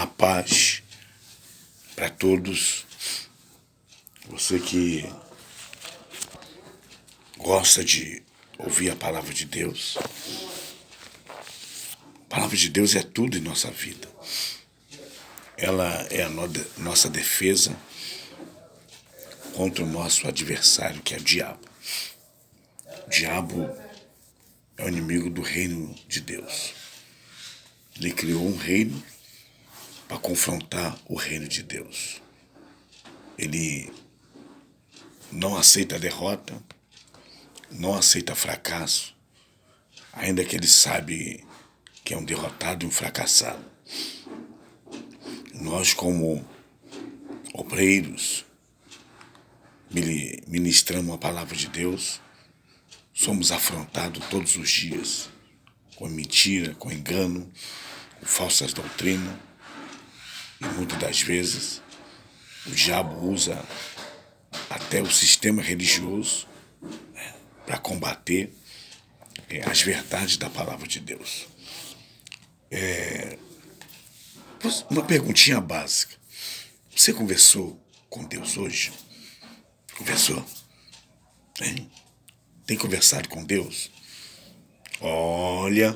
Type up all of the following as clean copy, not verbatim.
A paz para todos. Você que gosta de ouvir a palavra de Deus. A palavra de Deus é tudo em nossa vida. Ela é a nossa defesa contra o nosso adversário, que é o diabo. O diabo é o inimigo do reino de Deus. Ele criou um reino para confrontar o reino de Deus. Ele não aceita derrota, não aceita fracasso, ainda que ele sabe que é um derrotado e um fracassado. Nós, como obreiros, ministramos a palavra de Deus, somos afrontados todos os dias com mentira, com engano, com falsas doutrinas, e muitas das vezes o diabo usa até o sistema religioso para combater as verdades da palavra de Deus. Uma perguntinha básica. Você conversou com Deus hoje? Conversou? Hein? Tem conversado com Deus? Olha,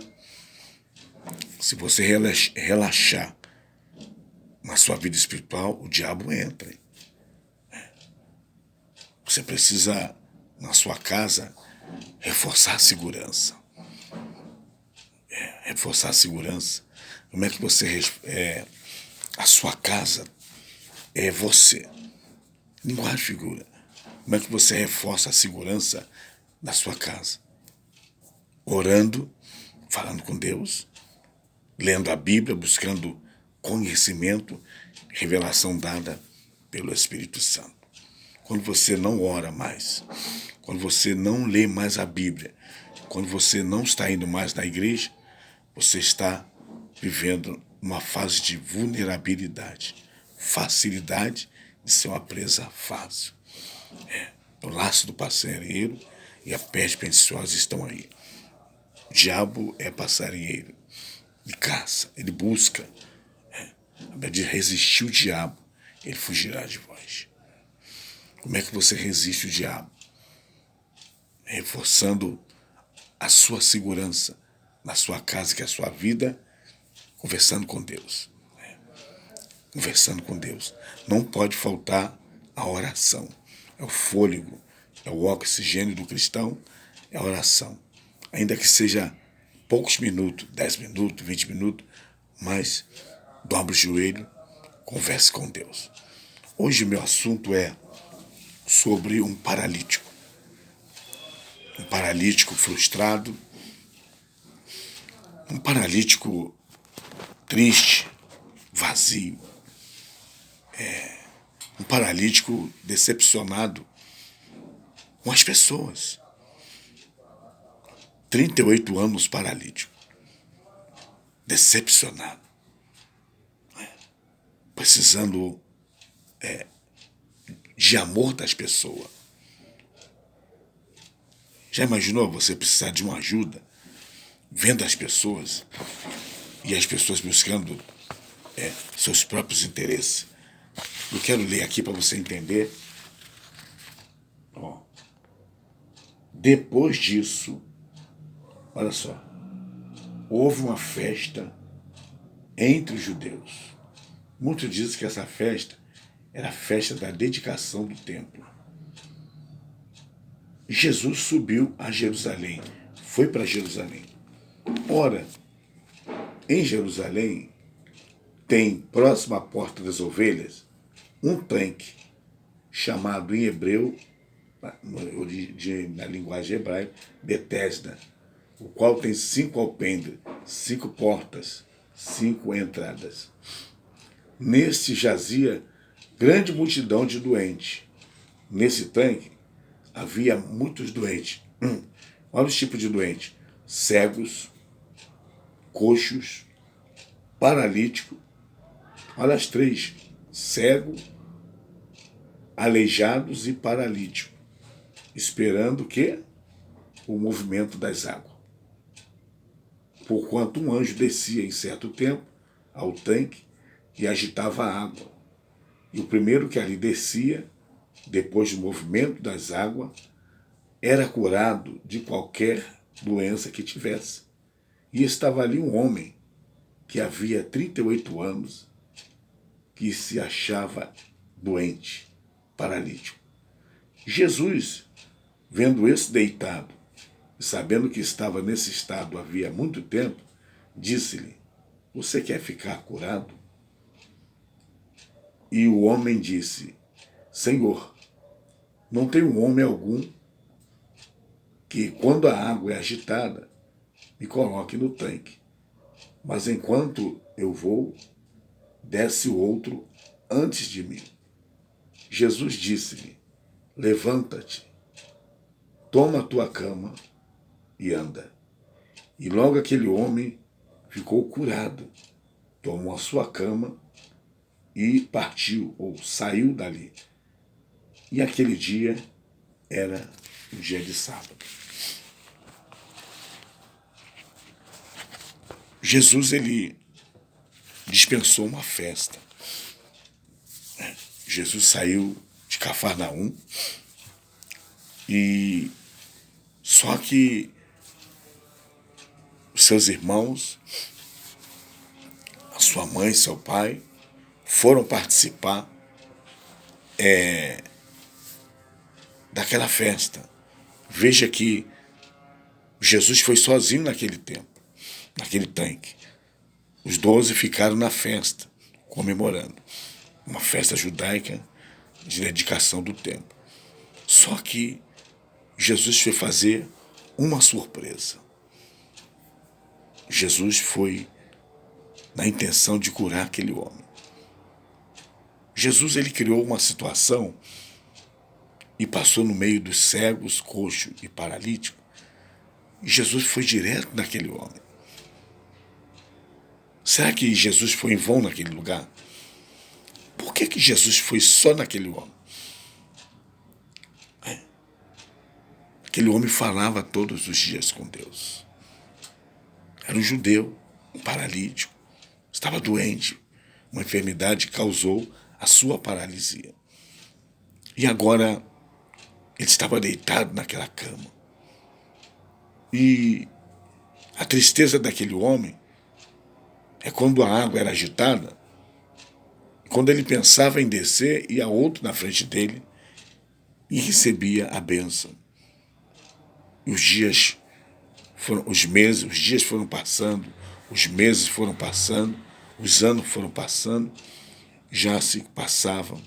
se você relaxar na sua vida espiritual, o diabo entra. Você precisa, na sua casa, reforçar a segurança. Reforçar a segurança. Como é que você... a sua casa é você. Linguagem de figura. Como é que você reforça a segurança da sua casa? Orando, falando com Deus, lendo a Bíblia, buscando conhecimento, revelação dada pelo Espírito Santo. Quando você não ora mais, quando você não lê mais a Bíblia, quando você não está indo mais na igreja, você está vivendo uma fase de vulnerabilidade, facilidade de ser uma presa fácil. O laço do passarinheiro e a peste perniciosa estão aí. O diabo é passarinheiro, ele caça, ele busca. Ao invés de resistir o diabo, ele fugirá de vós. Como é que você resiste o diabo? Reforçando a sua segurança na sua casa, que é a sua vida, conversando com Deus. Conversando com Deus. Não pode faltar a oração. É o fôlego, é o oxigênio do cristão, é a oração. Ainda que seja poucos minutos, 10 minutos, 20 minutos, mas dobre o joelho, converse com Deus. Hoje meu assunto é sobre um paralítico. Um paralítico frustrado, um paralítico triste, vazio. Um paralítico decepcionado com as pessoas. 38 anos paralítico. Decepcionado. Precisando de amor das pessoas. Já imaginou você precisar de uma ajuda, vendo as pessoas, e as pessoas buscando seus próprios interesses? Eu quero ler aqui para você entender. Depois disso, olha só, houve uma festa entre os judeus. Muitos dizem que essa festa era a festa da dedicação do templo. Jesus subiu a Jerusalém, foi para Jerusalém. Ora, em Jerusalém tem, próximo à Porta das Ovelhas, um tanque, chamado em hebreu, na linguagem hebraica, Betesda, o qual tem 5 alpendres, 5 portas, 5 entradas. Neste jazia grande multidão de doentes. Nesse tanque havia muitos doentes. Olha os tipos de doentes: cegos, coxos, paralítico. Olha as 3: cego, aleijados e paralítico, esperando o quê? O movimento das águas. Porquanto um anjo descia em certo tempo ao tanque, e agitava a água. E o primeiro que ali descia, depois do movimento das águas, era curado de qualquer doença que tivesse. E estava ali um homem que havia 38 anos, que se achava doente, paralítico. Jesus, vendo esse deitado, e sabendo que estava nesse estado havia muito tempo, disse-lhe: você quer ficar curado? E o homem disse: Senhor, não tem um homem algum que, quando a água é agitada, me coloque no tanque. Mas enquanto eu vou, desce o outro antes de mim. Jesus disse-lhe: levanta-te, toma a tua cama e anda. E logo aquele homem ficou curado, tomou a sua cama e partiu, ou saiu dali. E aquele dia era um dia de sábado. Jesus, ele dispensou uma festa. Jesus saiu de Cafarnaum e só que os seus irmãos, a sua mãe, seu pai, foram participar daquela festa. Veja que Jesus foi sozinho naquele tempo, naquele tanque. Os 12 ficaram na festa, comemorando. Uma festa judaica de dedicação do templo. Só que Jesus foi fazer uma surpresa. Jesus foi na intenção de curar aquele homem. Jesus, ele criou uma situação e passou no meio dos cegos, coxos e paralíticos. E Jesus foi direto naquele homem. Será que Jesus foi em vão naquele lugar? Por que Jesus foi só naquele homem? Aquele homem falava todos os dias com Deus. Era um judeu, um paralítico, estava doente. Uma enfermidade causou a sua paralisia. E agora ele estava deitado naquela cama. E a tristeza daquele homem é quando a água era agitada, quando ele pensava em descer, ia outro na frente dele e recebia a bênção. E os dias foram, os dias foram passando, os meses foram passando, os anos foram passando, já se passavam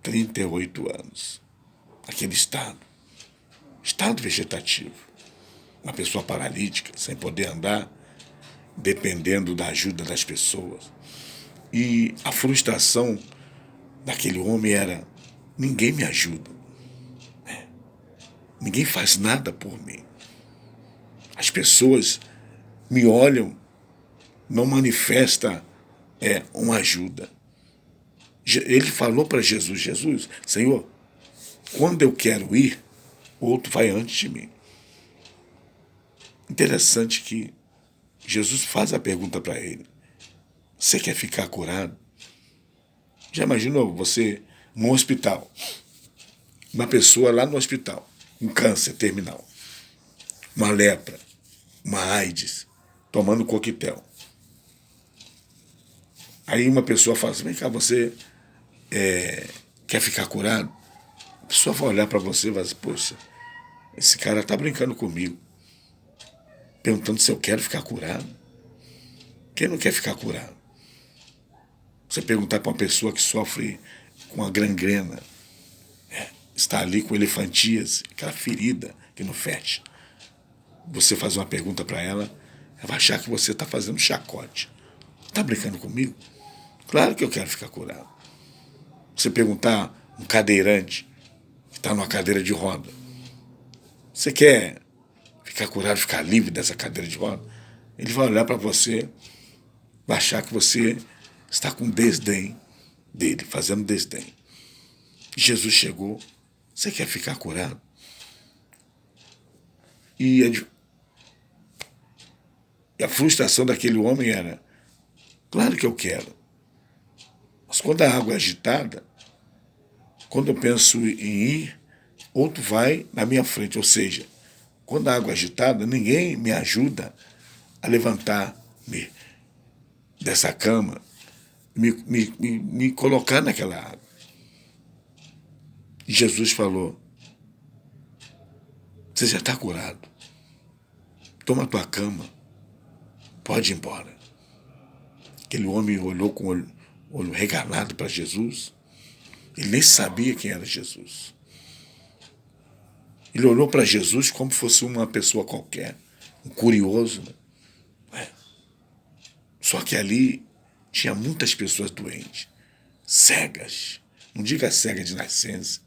38 anos. Aquele estado vegetativo. Uma pessoa paralítica, sem poder andar, dependendo da ajuda das pessoas. E a frustração daquele homem era: ninguém me ajuda. Ninguém faz nada por mim. As pessoas me olham, não manifesta uma ajuda. Ele falou para Jesus: Jesus, Senhor, quando eu quero ir, o outro vai antes de mim. Interessante que Jesus faz a pergunta para ele: você quer ficar curado? Já imaginou você num hospital, uma pessoa lá no hospital, um câncer terminal, uma lepra, uma AIDS, tomando coquetel. Aí uma pessoa fala assim: vem cá, você quer ficar curado? A pessoa vai olhar para você e vai dizer: poxa, esse cara está brincando comigo, perguntando se eu quero ficar curado. Quem não quer ficar curado? Você perguntar para uma pessoa que sofre com a gangrena, está ali com elefantíase, aquela ferida que não fecha. Você faz uma pergunta para ela, ela vai achar que você está fazendo chacote. Está brincando comigo? Claro que eu quero ficar curado. Você perguntar um cadeirante que está numa cadeira de roda, você quer ficar curado, ficar livre dessa cadeira de roda? Ele vai olhar para você, vai achar que você está com desdém dele, fazendo desdém. Jesus chegou: você quer ficar curado? E a frustração daquele homem era: claro que eu quero. Mas quando a água é agitada, quando eu penso em ir, outro vai na minha frente. Ou seja, quando a água é agitada, ninguém me ajuda a levantar-me dessa cama, me colocar naquela água. E Jesus falou, você já está curado. Toma a tua cama, pode ir embora. Aquele homem olhou com o olho regalado para Jesus. Ele nem sabia quem era Jesus. Ele olhou para Jesus como fosse uma pessoa qualquer, um curioso. Só que ali tinha muitas pessoas doentes, cegas. Não diga cega de nascença.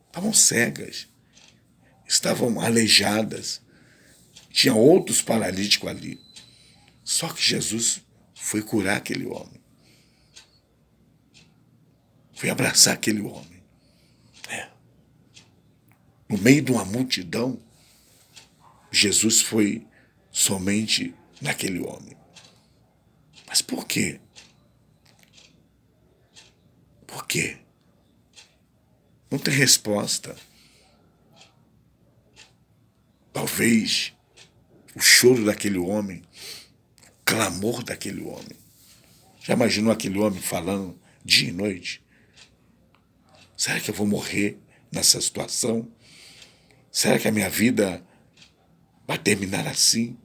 Estavam cegas, estavam aleijadas. Tinha outros paralíticos ali. Só que Jesus foi curar aquele homem. Foi abraçar aquele homem. No meio de uma multidão, Jesus foi somente naquele homem. Mas por quê? Por quê? Não tem resposta. Talvez o choro daquele homem, o clamor daquele homem. Já imaginou aquele homem falando dia e noite? Será que eu vou morrer nessa situação? Será que a minha vida vai terminar assim?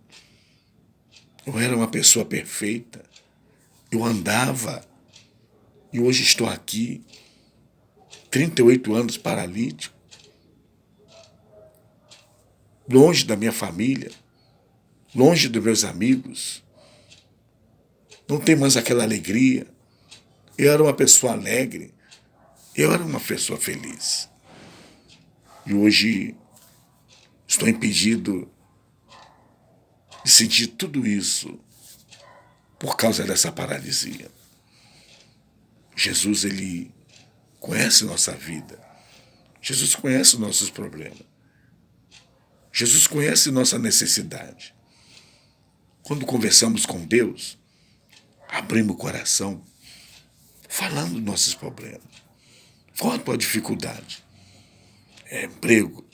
Eu era uma pessoa perfeita. Eu andava e hoje estou aqui, 38 anos paralítico, longe da minha família, longe dos meus amigos. Não tem mais aquela alegria. Eu era uma pessoa alegre. Eu era uma pessoa feliz. E hoje estou impedido de sentir tudo isso por causa dessa paralisia. Jesus, ele conhece nossa vida. Jesus conhece nossos problemas. Jesus conhece nossa necessidade. Quando conversamos com Deus, abrimos o coração, falando dos nossos problemas. Qual a tua dificuldade? É emprego?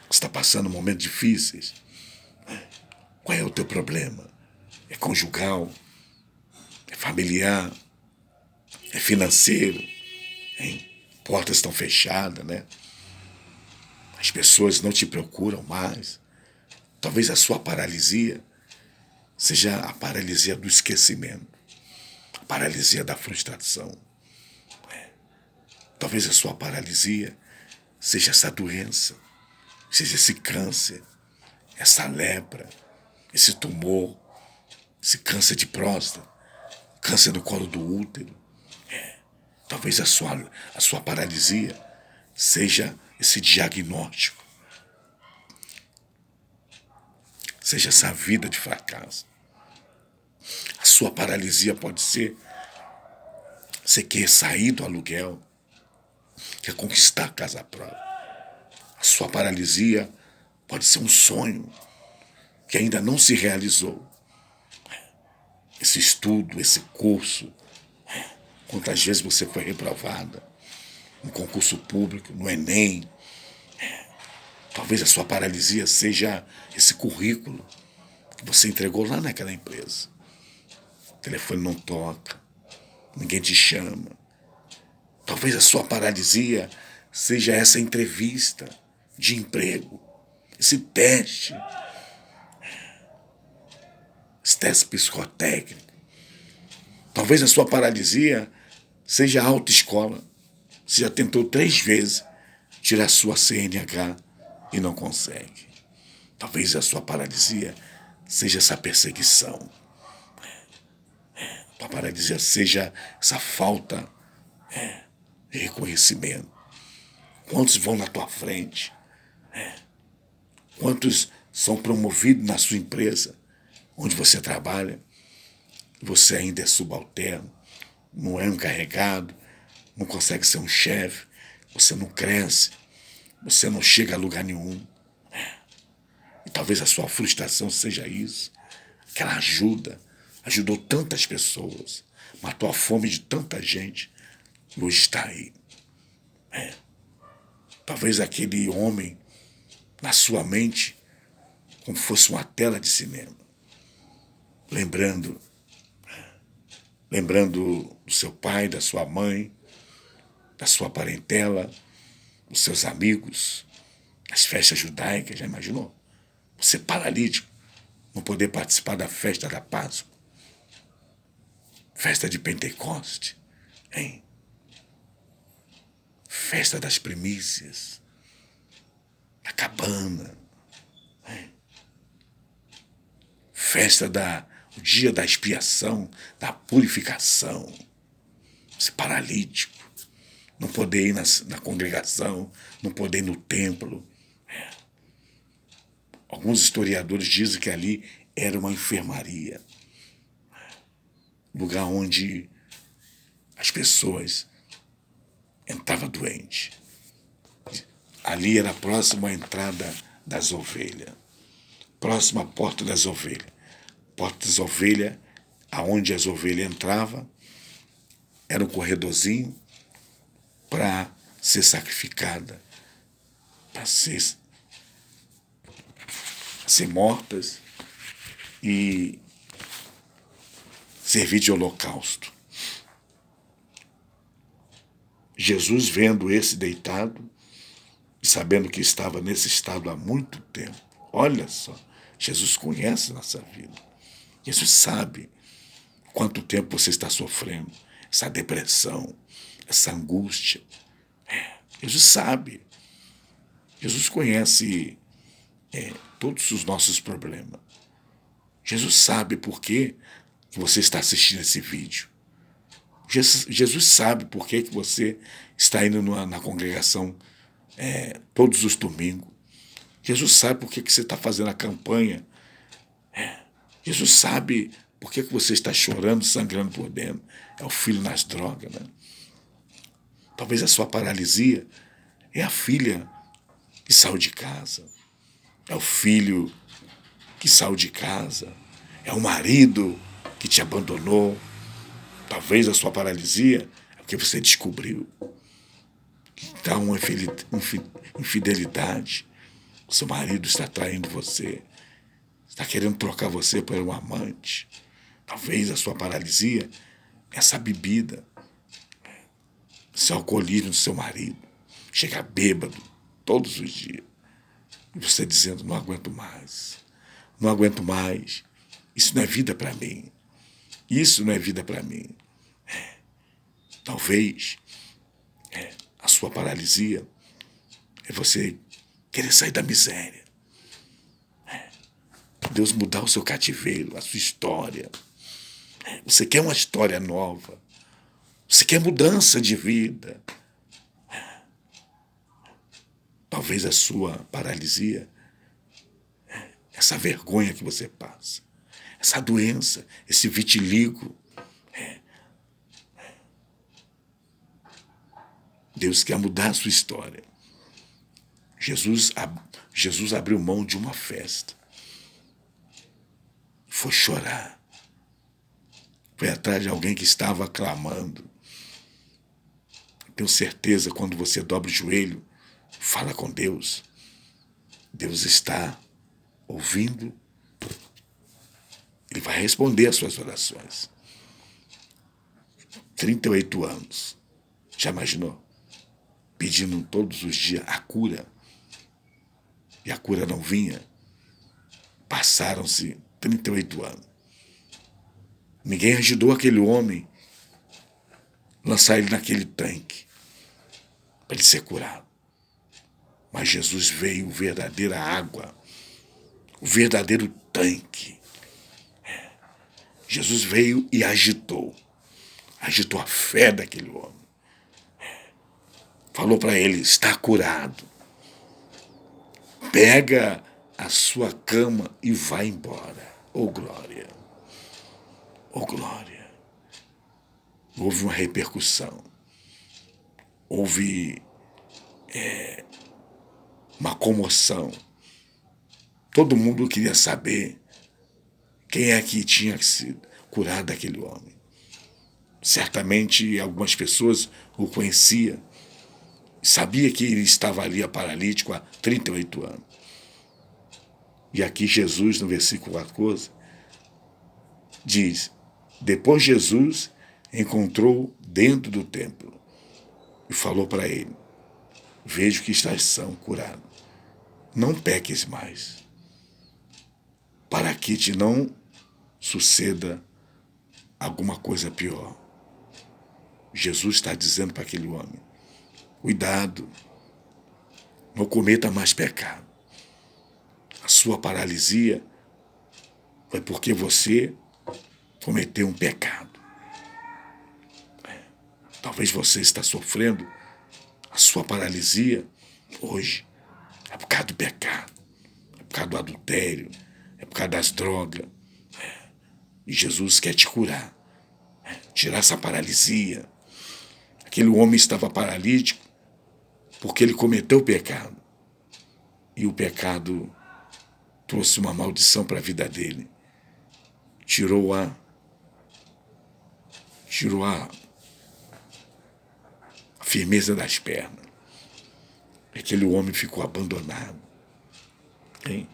Você está passando momentos difíceis? Qual é o teu problema? É conjugal? É familiar? É financeiro? Hein? Portas estão fechadas, né? As pessoas não te procuram mais. Talvez a sua paralisia seja a paralisia do esquecimento, a paralisia da frustração. Talvez a sua paralisia seja essa doença, seja esse câncer, essa lepra, esse tumor, esse câncer de próstata, câncer do colo do útero. Talvez a sua paralisia seja esse diagnóstico, seja essa vida de fracasso. A sua paralisia pode ser você quer sair do aluguel, quer conquistar a casa própria. A sua paralisia pode ser um sonho que ainda não se realizou. Esse estudo, esse curso, quantas vezes você foi reprovada no concurso público, no Enem. Talvez a sua paralisia seja esse currículo que você entregou lá naquela empresa. O telefone não toca, ninguém te chama. Talvez a sua paralisia seja essa entrevista de emprego, esse teste psicotécnico. Talvez a sua paralisia seja a autoescola. Você já tentou 3 vezes tirar sua CNH e não consegue. Talvez a sua paralisia seja essa perseguição. A paralisia seja essa falta de reconhecimento. Quantos vão na tua frente? Quantos são promovidos na sua empresa, onde você trabalha? Você ainda é subalterno, não é um encarregado, não consegue ser um chefe, você não cresce, você não chega a lugar nenhum. E talvez a sua frustração seja isso. Aquela ajuda ajudou tantas pessoas, matou a fome de tanta gente e hoje está aí. Talvez aquele homem, na sua mente, como fosse uma tela de cinema, lembrando do seu pai, da sua mãe, da sua parentela, dos seus amigos, as festas judaicas, já imaginou? Você paralítico, não poder participar da festa da Páscoa, festa de Pentecoste, hein? Festa das primícias, da cabana, hein? Festa o dia da expiação, da purificação. Você paralítico, não poder ir na congregação, não poder ir no templo. Alguns historiadores dizem que ali era uma enfermaria, lugar onde as pessoas entravam doentes. Ali era próximo à entrada das ovelhas, próximo à porta das ovelhas. Porta das ovelhas, aonde as ovelhas entravam, era um corredorzinho para ser sacrificada, para ser mortas e servir de holocausto. Jesus, vendo esse deitado e sabendo que estava nesse estado há muito tempo, olha só, Jesus conhece nossa vida. Jesus sabe quanto tempo você está sofrendo, essa depressão, essa angústia. Jesus sabe. Jesus conhece todos os nossos problemas. Jesus sabe por que você está assistindo esse vídeo. Jesus sabe por que você está indo na congregação todos os domingos. Jesus sabe por que você está fazendo a campanha. Jesus sabe por que você está chorando, sangrando por dentro. É o filho nas drogas, né? Talvez a sua paralisia é a filha que saiu de casa. É o filho que saiu de casa. É o marido que te abandonou. Talvez a sua paralisia é porque você descobriu que está uma infidelidade. O seu marido está traindo você. Está querendo trocar você por um amante. Talvez a sua paralisia é essa bebida, esse alcoolismo do seu marido. Chega bêbado todos os dias. E você dizendo, não aguento mais. Não aguento mais. Isso não é vida para mim. Isso não é vida para mim. Talvez a sua paralisia é você querer sair da miséria. Deus mudar o seu cativeiro, a sua história. Você quer uma história nova. Você quer mudança de vida. Talvez a sua paralisia, essa vergonha que você passa, essa doença, esse vitiligo. Deus quer mudar a sua história. Jesus abriu mão de uma festa. Foi chorar. Foi atrás de alguém que estava clamando. Tenho certeza, quando você dobra o joelho, fala com Deus, Deus está ouvindo. Ele vai responder às suas orações. 38 anos. Já imaginou? Pedindo todos os dias a cura. E a cura não vinha. Passaram-se 38 anos. Ninguém ajudou aquele homem a lançar ele naquele tanque para ele ser curado. Mas Jesus veio, verdadeira água, o verdadeiro tanque. Jesus veio e agitou a fé daquele homem. Falou para ele, está curado. Pega a sua cama e vai embora. Oh, glória! Oh, glória! Houve uma repercussão. Houve uma comoção. Todo mundo queria saber quem é que tinha sido curado daquele homem. Certamente algumas pessoas o conheciam, sabia que ele estava ali paralítico há 38 anos. E aqui Jesus, no versículo 14, diz: depois Jesus encontrou dentro do templo e falou para ele: vejo que estás são, curado. Não peques mais, para que te não suceda alguma coisa pior. Jesus está dizendo para aquele homem: cuidado, não cometa mais pecado. A sua paralisia foi porque você cometeu um pecado. Talvez você está sofrendo a sua paralisia hoje. É por causa do pecado, é por causa do adultério, é por causa das drogas. E Jesus quer te curar, tirar essa paralisia. Aquele homem estava paralítico porque ele cometeu o pecado. E o pecado trouxe uma maldição para a vida dele. Tirou a firmeza das pernas. Aquele homem ficou abandonado. Hein?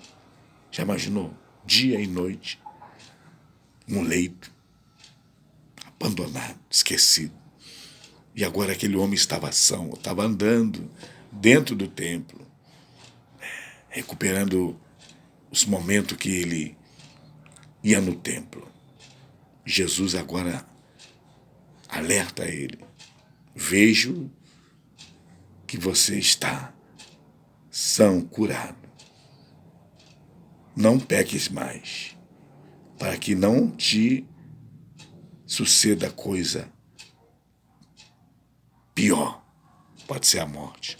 Já imaginou? Dia e noite, num leito, abandonado, esquecido. E agora aquele homem estava são, estava andando dentro do templo, recuperando os momentos que ele ia no templo. Jesus agora alerta ele: vejo que você está são, curado. Não peques mais, para que não te suceda coisa pior. Pode ser a morte.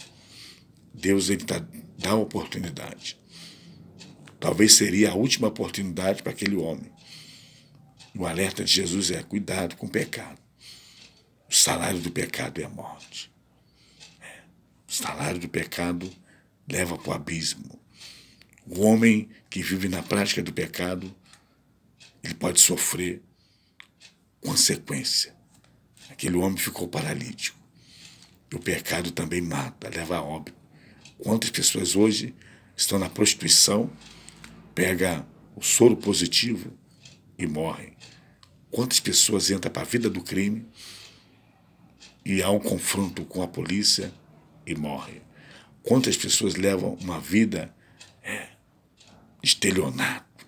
Deus, ele dá a oportunidade. Talvez seria a última oportunidade para aquele homem. O alerta de Jesus é: cuidado com o pecado. O salário do pecado é a morte. O salário do pecado leva para o abismo. O homem que vive na prática do pecado, ele pode sofrer consequência. Aquele homem ficou paralítico. E o pecado também mata, leva a óbito. Quantas pessoas hoje estão na prostituição, pegam o soro positivo e morrem? Quantas pessoas entram para a vida do crime e há um confronto com a polícia e morrem? Quantas pessoas levam uma vida de estelionato,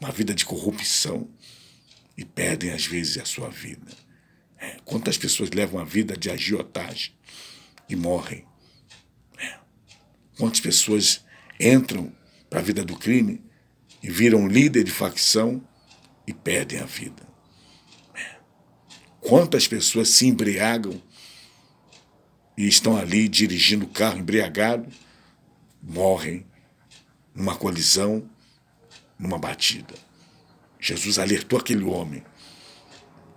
uma vida de corrupção e perdem às vezes a sua vida? Quantas pessoas levam a vida de agiotagem e morrem? Quantas pessoas entram para a vida do crime e viram líder de facção e perdem a vida? Quantas pessoas se embriagam e estão ali dirigindo o carro embriagado, morrem numa colisão, numa batida? Jesus alertou aquele homem.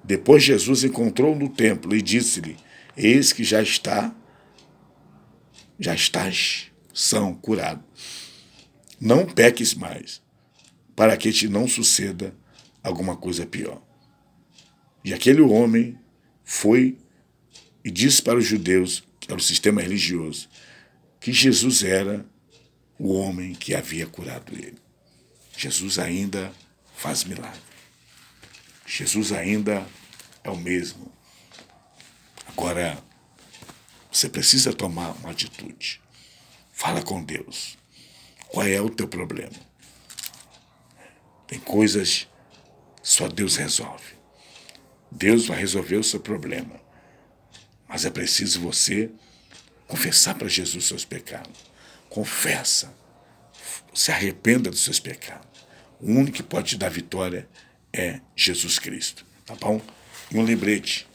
Depois Jesus encontrou no templo e disse-lhe: eis que já estás são, curado. Não peques mais, para que te não suceda alguma coisa pior. E aquele homem foi e disse para os judeus, que era o sistema religioso, que Jesus era o homem que havia curado ele. Jesus ainda faz milagre. Jesus ainda é o mesmo. Agora, você precisa tomar uma atitude. Fala com Deus. Qual é o teu problema? Tem coisas que só Deus resolve. Deus vai resolver o seu problema. Mas é preciso você confessar para Jesus seus pecados. Confessa. Se arrependa dos seus pecados. O único que pode te dar vitória é Jesus Cristo. Tá bom? E um lembrete: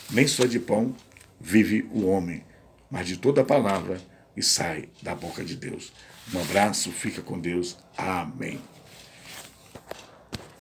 nem só de pão vive o homem, mas de toda a palavra que sai da boca de Deus. Um abraço, fica com Deus. Amém.